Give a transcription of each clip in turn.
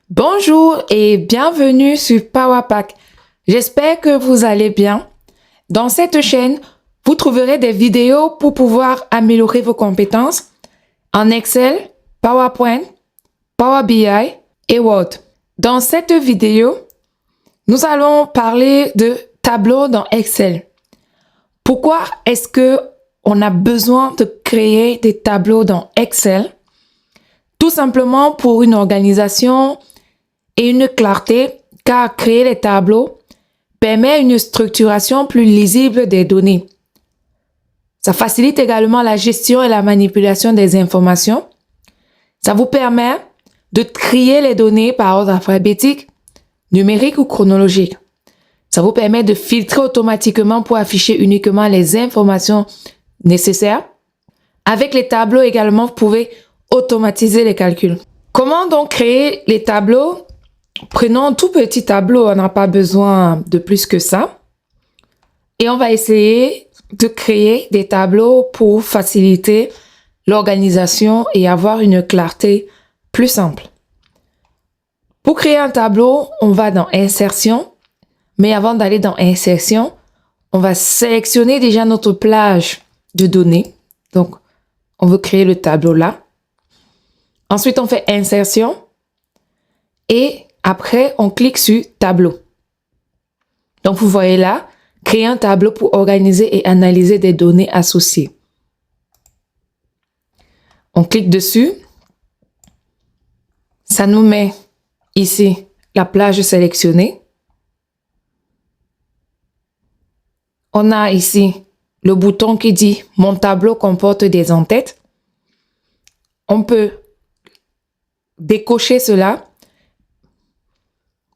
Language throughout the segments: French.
Bonjour et bienvenue sur PowerPack. J'espère que vous allez bien. Dans cette chaîne, vous trouverez des vidéos pour pouvoir améliorer vos compétences en Excel, PowerPoint, Power BI et Word. Dans cette vidéo, nous allons parler de tableaux dans Excel. Pourquoi est-ce que on a besoin de créer des tableaux dans Excel? Tout simplement pour une organisation et une clarté, car créer les tableaux permet une structuration plus lisible des données. Ça facilite également la gestion et la manipulation des informations. Ça vous permet de trier les données par ordre alphabétique, numérique ou chronologique. Ça vous permet de filtrer automatiquement pour afficher uniquement les informations nécessaires. Avec les tableaux également, vous pouvez automatiser les calculs. Comment donc créer les tableaux? Prenons un tout petit tableau, on n'a pas besoin de plus que ça. Et on va essayer de créer des tableaux pour faciliter l'organisation et avoir une clarté plus simple. Pour créer un tableau, on va dans Insertion. Mais avant d'aller dans Insertion, on va sélectionner déjà notre plage de données. Donc, on veut créer le tableau là. Ensuite, on fait Insertion. Et après, on clique sur Tableau. Donc, vous voyez là, créer un tableau pour organiser et analyser des données associées. On clique dessus. Ça nous met ici la plage sélectionnée. On a ici le bouton qui dit « Mon tableau comporte des en-têtes ». On peut décocher cela.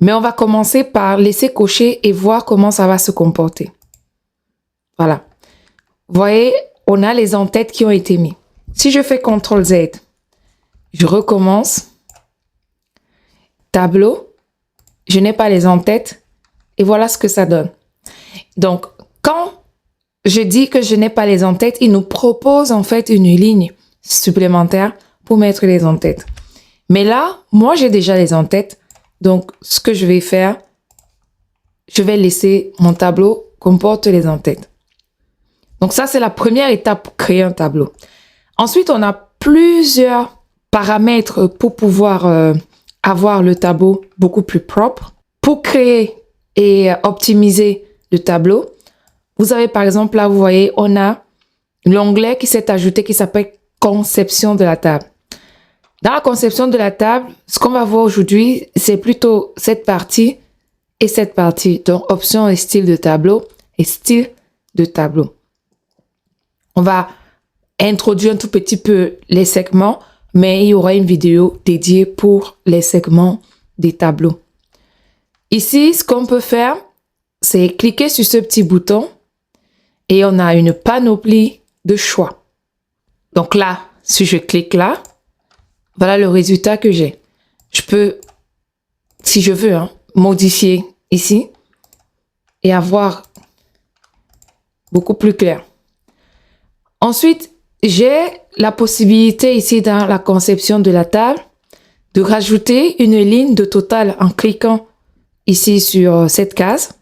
Mais on va commencer par laisser cocher et voir comment ça va se comporter. Voilà. Vous voyez, on a les en-têtes qui ont été mis. Si je fais CTRL Z, je recommence. Tableau. Je n'ai pas les en-têtes. Et voilà ce que ça donne. Donc, quand je dis que je n'ai pas les en-têtes, il nous propose en fait une ligne supplémentaire pour mettre les en-têtes. Mais là, moi, j'ai déjà les en-têtes. Donc, ce que je vais faire, je vais laisser mon tableau comporte les en-têtes. Donc, ça, c'est la première étape pour créer un tableau. Ensuite, on a plusieurs paramètres pour pouvoir avoir le tableau beaucoup plus propre. Pour créer et optimiser le tableau, vous avez par exemple, là, vous voyez, on a l'onglet qui s'est ajouté qui s'appelle Conception de la table. Dans la conception de la table, ce qu'on va voir aujourd'hui, c'est plutôt cette partie et cette partie. Donc, option et style de tableau et style de tableau. On va introduire un tout petit peu les segments, mais il y aura une vidéo dédiée pour les segments des tableaux. Ici, ce qu'on peut faire, c'est cliquer sur ce petit bouton et on a une panoplie de choix. Donc là, si je clique là, voilà le résultat que j'ai. Je peux, si je veux, modifier ici et avoir beaucoup plus clair. Ensuite, j'ai la possibilité ici dans la conception de la table de rajouter une ligne de total en cliquant ici sur cette case.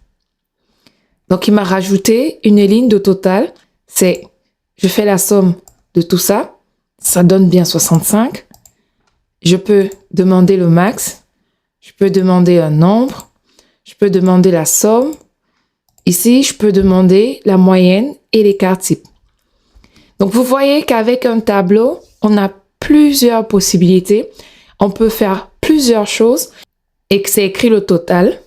Donc, il m'a rajouté une ligne de total. Je fais la somme de tout ça. Ça donne bien 65. Je peux demander le max, je peux demander un nombre, je peux demander la somme. Ici, je peux demander la moyenne et l'écart type. Donc, vous voyez qu'avec un tableau, on a plusieurs possibilités. On peut faire plusieurs choses et que c'est écrit le total.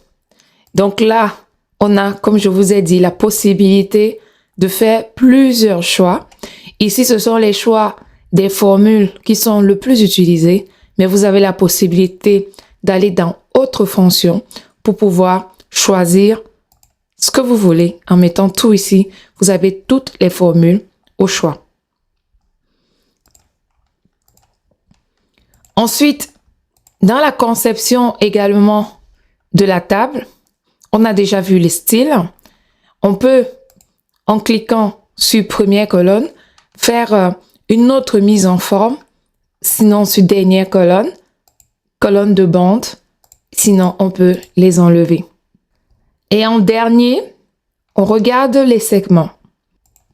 Donc là, on a, comme je vous ai dit, la possibilité de faire plusieurs choix. Ici, ce sont les choix des formules qui sont le plus utilisées. Mais vous avez la possibilité d'aller dans autre fonction pour pouvoir choisir ce que vous voulez en mettant tout ici. Vous avez toutes les formules au choix. Ensuite, dans la conception également de la table, on a déjà vu les styles. On peut, en cliquant sur première colonne, faire une autre mise en forme. Sinon, sur dernière colonne, colonne de bande, Sinon, on peut les enlever. Et en dernier, on regarde les segments.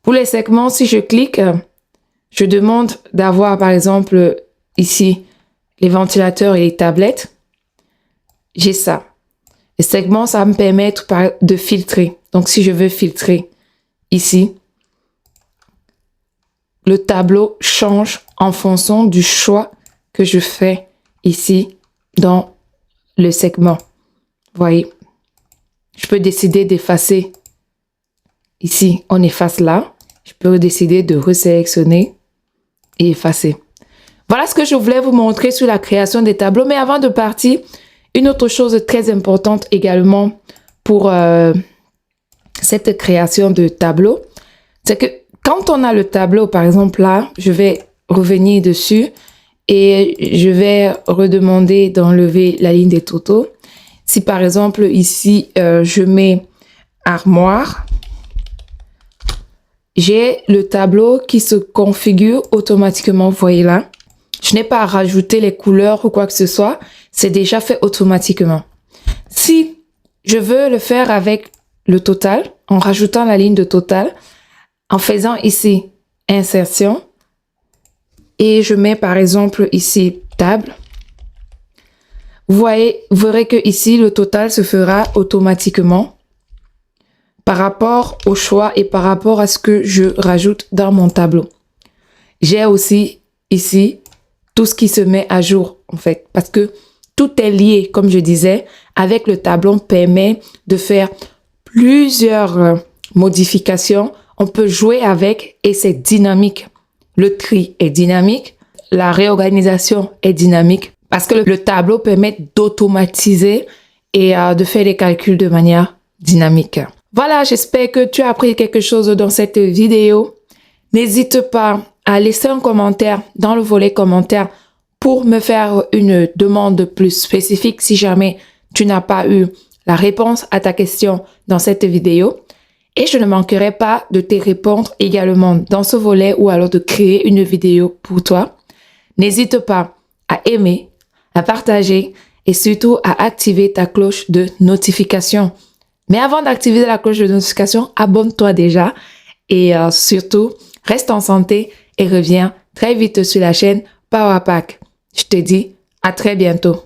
Pour les segments, si je clique, je demande d'avoir, par exemple, ici, les ventilateurs et les tablettes. J'ai ça. Les segments, ça va me permettre de filtrer. Donc, si je veux filtrer ici, le tableau change en fonction du choix que je fais ici dans le segment. Vous voyez, je peux décider d'effacer. Ici, on efface là. Je peux décider de resélectionner et effacer. Voilà ce que je voulais vous montrer sur la création des tableaux. Mais avant de partir, une autre chose très importante également pour cette création de tableau, c'est que quand on a le tableau, par exemple là, je vais revenir dessus et je vais redemander d'enlever la ligne des totaux. Si par exemple ici, je mets armoire, j'ai le tableau qui se configure automatiquement, vous voyez là. Je n'ai pas à rajouter les couleurs ou quoi que ce soit, c'est déjà fait automatiquement. Si je veux le faire avec le total, en rajoutant la ligne de total, en faisant ici insertion, et je mets par exemple ici table, vous verrez que ici le total se fera automatiquement par rapport au choix et par rapport à ce que je rajoute dans mon tableau. J'ai aussi ici tout ce qui se met à jour en fait, parce que tout est lié, comme je disais, avec le tableau. On permet de faire plusieurs modifications. On peut jouer avec et c'est dynamique. Le tri est dynamique, la réorganisation est dynamique parce que le tableau permet d'automatiser et de faire les calculs de manière dynamique. Voilà, j'espère que tu as appris quelque chose dans cette vidéo. N'hésite pas à laisser un commentaire dans le volet commentaires pour me faire une demande plus spécifique si jamais tu n'as pas eu la réponse à ta question dans cette vidéo. Et je ne manquerai pas de te répondre également dans ce volet ou alors de créer une vidéo pour toi. N'hésite pas à aimer, à partager et surtout à activer ta cloche de notification. Mais avant d'activer la cloche de notification, abonne-toi déjà et surtout, reste en santé et reviens très vite sur la chaîne Power Pack. Je te dis à très bientôt.